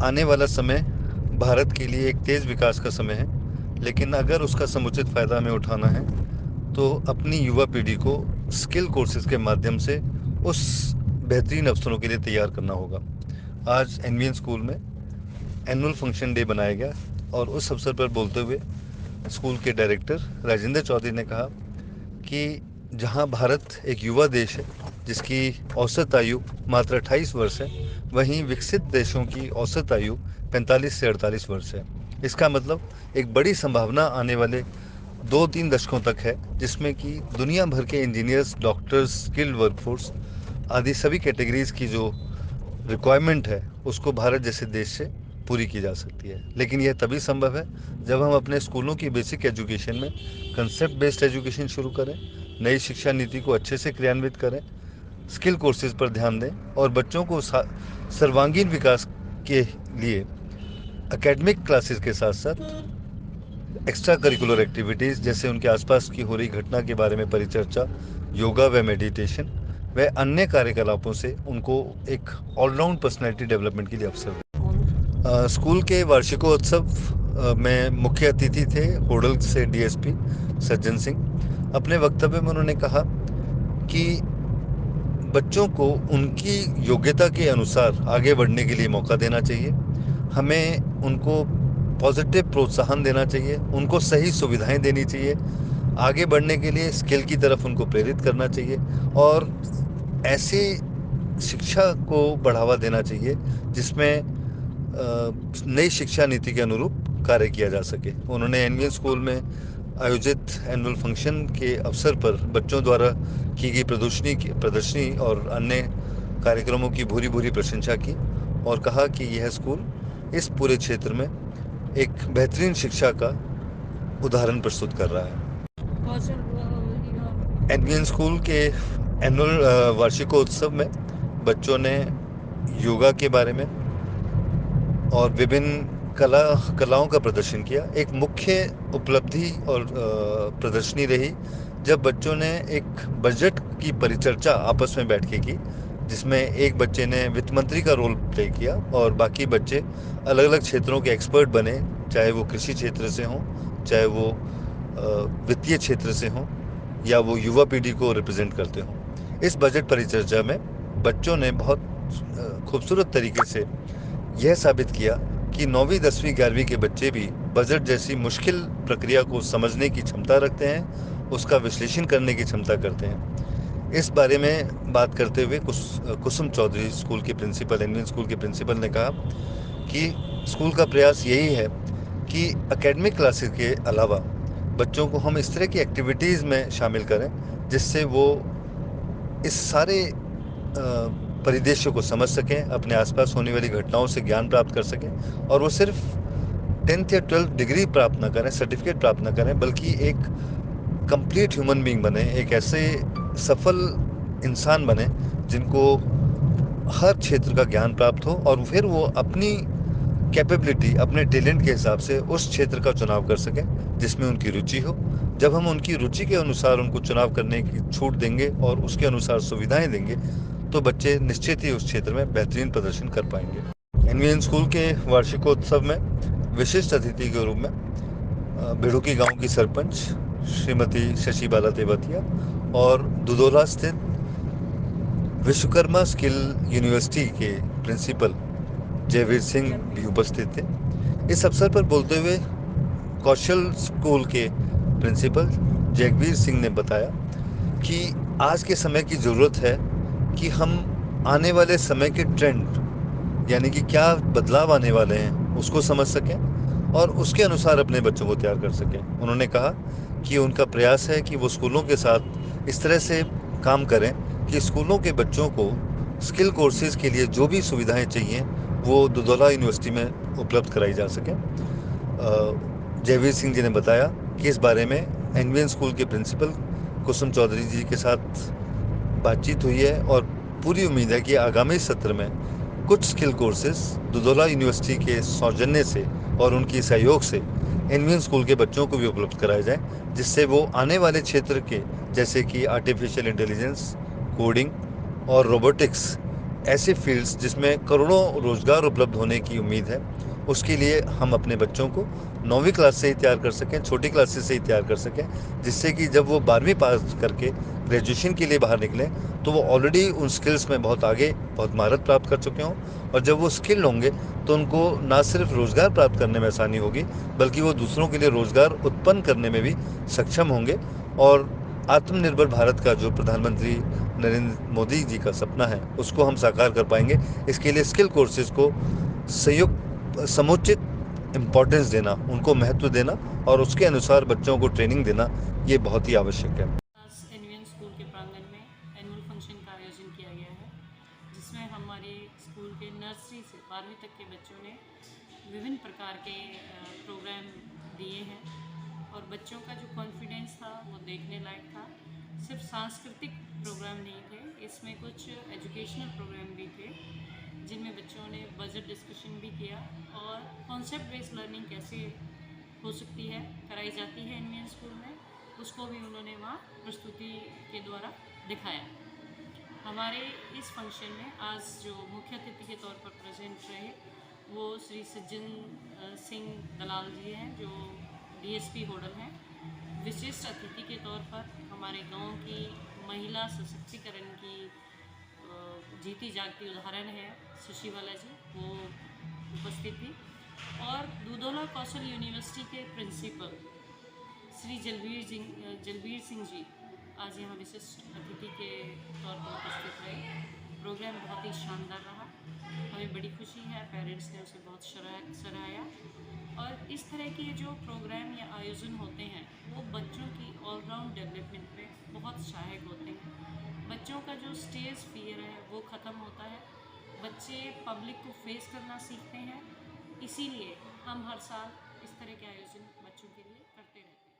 आने वाला समय भारत के लिए एक तेज़ विकास का समय है, लेकिन अगर उसका समुचित फ़ायदा हमें उठाना है तो अपनी युवा पीढ़ी को स्किल कोर्सेज के माध्यम से उस बेहतरीन अवसरों के लिए तैयार करना होगा। आज एनवीएन स्कूल में एनुअल फंक्शन डे बनाया गया और उस अवसर पर बोलते हुए स्कूल के डायरेक्टर राजेंद्र चौधरी ने कहा कि जहां भारत एक युवा देश है जिसकी औसत आयु मात्र 28 वर्ष है, वहीं विकसित देशों की औसत आयु 45 से 48 वर्ष है। इसका मतलब एक बड़ी संभावना आने वाले 2-3 दशकों तक है, जिसमें कि दुनिया भर के इंजीनियर्स, डॉक्टर्स, स्किल्ड वर्कफोर्स आदि सभी कैटेगरीज की जो रिक्वायरमेंट है उसको भारत जैसे देश से पूरी की जा सकती है। लेकिन यह तभी संभव है जब हम अपने स्कूलों की बेसिक एजुकेशन में कंसेप्ट बेस्ड एजुकेशन शुरू करें, नई शिक्षा नीति को अच्छे से क्रियान्वित करें, स्किल कोर्सेज पर ध्यान दें और बच्चों को सर्वांगीण विकास के लिए एकेडमिक क्लासेस के साथ साथ एक्स्ट्रा करिकुलर एक्टिविटीज़ जैसे उनके आसपास की हो रही घटना के बारे में परिचर्चा, योगा व मेडिटेशन व अन्य कार्यकलापों से उनको एक ऑलराउंड पर्सनैलिटी डेवलपमेंट के लिए अवसर दें। स्कूल के वार्षिकोत्सव में मुख्य अतिथि थे होडल से डीएसपी सज्जन सिंह। अपने वक्तव्य में उन्होंने कहा कि बच्चों को उनकी योग्यता के अनुसार आगे बढ़ने के लिए मौका देना चाहिए। हमें उनको पॉजिटिव प्रोत्साहन देना चाहिए, उनको सही सुविधाएं देनी चाहिए, आगे बढ़ने के लिए स्किल की तरफ उनको प्रेरित करना चाहिए और ऐसी शिक्षा को बढ़ावा देना चाहिए जिसमें नई शिक्षा नीति के अनुरूप कार्य किया जा सके। उन्होंने एनवीएन स्कूल में आयोजित एनुअल फंक्शन के अवसर पर बच्चों द्वारा की गई प्रदर्शनी और अन्य कार्यक्रमों की भूरी भूरी प्रशंसा की और कहा कि यह स्कूल इस पूरे क्षेत्र में एक बेहतरीन शिक्षा का उदाहरण प्रस्तुत कर रहा है। एनवीएन स्कूल के एनुअल वार्षिकोत्सव में बच्चों ने योगा के बारे में और विभिन्न कलाओं का प्रदर्शन किया। एक मुख्य उपलब्धि और प्रदर्शनी रही जब बच्चों ने एक बजट की परिचर्चा आपस में बैठ के की, जिसमें एक बच्चे ने वित्त मंत्री का रोल प्ले किया और बाकी बच्चे अलग अलग क्षेत्रों के एक्सपर्ट बने, चाहे वो कृषि क्षेत्र से हों, चाहे वो वित्तीय क्षेत्र से हों या वो युवा पीढ़ी को रिप्रेजेंट करते हों। इस बजट परिचर्चा में बच्चों ने बहुत खूबसूरत तरीके से यह साबित किया कि 9वीं 10वीं 11वीं के बच्चे भी बजट जैसी मुश्किल प्रक्रिया को समझने की क्षमता रखते हैं, उसका विश्लेषण करने की क्षमता करते हैं। इस बारे में बात करते हुए कुसुम चौधरी स्कूल के प्रिंसिपल, एनवीएन स्कूल के प्रिंसिपल ने कहा कि स्कूल का प्रयास यही है कि एकेडमिक क्लासेस के अलावा बच्चों को हम इस तरह की एक्टिविटीज़ में शामिल करें जिससे वो इस सारे परिदृश्य को समझ सकें, अपने आसपास होने वाली घटनाओं से ज्ञान प्राप्त कर सकें और वो सिर्फ 10th या 12th डिग्री प्राप्त ना करें, सर्टिफिकेट प्राप्त ना करें, बल्कि एक कंप्लीट ह्यूमन बीइंग बने, एक ऐसे सफल इंसान बने जिनको हर क्षेत्र का ज्ञान प्राप्त हो और फिर वो अपनी कैपेबिलिटी, अपने टैलेंट के हिसाब से उस क्षेत्र का चुनाव कर सकें जिसमें उनकी रुचि हो। जब हम उनकी रुचि के अनुसार उनको चुनाव करने की छूट देंगे और उसके अनुसार सुविधाएं देंगे तो बच्चे निश्चित ही उस क्षेत्र में बेहतरीन प्रदर्शन कर पाएंगे। एनवीएन स्कूल के वार्षिकोत्सव में विशिष्ट अतिथि के रूप में बेड़ुकी गांव की सरपंच श्रीमती शशि बाला तेवतिया और दुधोला स्थित विश्वकर्मा स्किल यूनिवर्सिटी के प्रिंसिपल जयवीर सिंह भी उपस्थित थे। इस अवसर पर बोलते हुए कौशल स्कूल के प्रिंसिपल जगवीर सिंह ने बताया कि आज के समय की ज़रूरत है कि हम आने वाले समय के ट्रेंड यानी कि क्या बदलाव आने वाले हैं उसको समझ सकें और उसके अनुसार अपने बच्चों को तैयार कर सकें। उन्होंने कहा कि उनका प्रयास है कि वो स्कूलों के साथ इस तरह से काम करें कि स्कूलों के बच्चों को स्किल कोर्सेज के लिए जो भी सुविधाएं चाहिए वो दुधौला यूनिवर्सिटी में उपलब्ध कराई जा सकें। जयवीर सिंह जी ने बताया कि इस बारे में एनवीएन स्कूल के प्रिंसिपल कुसुम चौधरी जी के साथ बातचीत हुई है और पूरी उम्मीद है कि आगामी सत्र में कुछ स्किल कोर्सेज दुधौला यूनिवर्सिटी के सौजन्य से और उनकी सहयोग से एनवीएन स्कूल के बच्चों को भी उपलब्ध कराए जाएं, जिससे वो आने वाले क्षेत्र के जैसे कि आर्टिफिशियल इंटेलिजेंस, कोडिंग और रोबोटिक्स ऐसे फील्ड्स जिसमें करोड़ों रोजगार उपलब्ध होने की उम्मीद है, उसके लिए हम अपने बच्चों को 9वीं क्लास से ही तैयार कर सकें, छोटी क्लासेस से ही तैयार कर सकें, जिससे कि जब वो 12वीं पास करके ग्रेजुएशन के लिए बाहर निकलें तो वो ऑलरेडी उन स्किल्स में बहुत आगे, बहुत महारत प्राप्त कर चुके हों। और जब वो स्किल्ड होंगे तो उनको ना सिर्फ रोज़गार प्राप्त करने में आसानी होगी, बल्कि वो दूसरों के लिए रोज़गार उत्पन्न करने में भी सक्षम होंगे। और आत्मनिर्भर भारत का जो प्रधानमंत्री नरेंद्र मोदी जी का सपना है, उसको हम साकार कर पाएंगे। इसके लिए स्किल कोर्सेज को समुचित इम्पोर्टेंस देना, उनको महत्व देना और उसके अनुसार बच्चों को ट्रेनिंग देना, ये बहुत ही आवश्यक है। एनवीएन स्कूल के प्रांगण में एनुअल फंक्शन का आयोजन किया गया है, जिसमें हमारे स्कूल के नर्सरी से 12वीं तक के बच्चों ने विभिन्न प्रकार के प्रोग्राम दिए हैं और बच्चों का जो कॉन्फिडेंस था वो देखने लायक था। सिर्फ सांस्कृतिक प्रोग्राम नहीं थे, इसमें कुछ एजुकेशनल प्रोग्राम भी थे, जिनमें बच्चों ने बजट डिस्कशन भी किया और कॉन्सेप्ट बेस्ड लर्निंग कैसे हो सकती है, कराई जाती है एनवीएन स्कूल में, उसको भी उन्होंने वहाँ प्रस्तुति के द्वारा दिखाया। हमारे इस फंक्शन में आज जो मुख्य अतिथि के तौर पर प्रेजेंट रहे वो श्री सज्जन सिंह दलाल जी हैं, जो डीएसपी होडल हैं। विशिष्ट अतिथि के तौर पर हमारे गांव की महिला सशक्तिकरण की जीती जागती उदाहरण है शशिबाला जी, वो उपस्थित थी। और दूधौला कौशल यूनिवर्सिटी के प्रिंसिपल श्री जलबीर सिंह जी आज यहाँ विशिष्ट अतिथि के तौर पर उपस्थित रहे। प्रोग्राम बहुत ही शानदार रहा, हमें बड़ी खुशी है, पेरेंट्स ने उसे बहुत सराहाया। और इस तरह के जो प्रोग्राम या आयोजन होते हैं वो बच्चों की ऑलराउंड डेवलपमेंट में बहुत सहायक होते हैं। बच्चों का जो स्टेज फियर है वो ख़त्म होता है, बच्चे पब्लिक को फेस करना सीखते हैं। इसीलिए हम हर साल इस तरह के आयोजन बच्चों के लिए करते रहते हैं।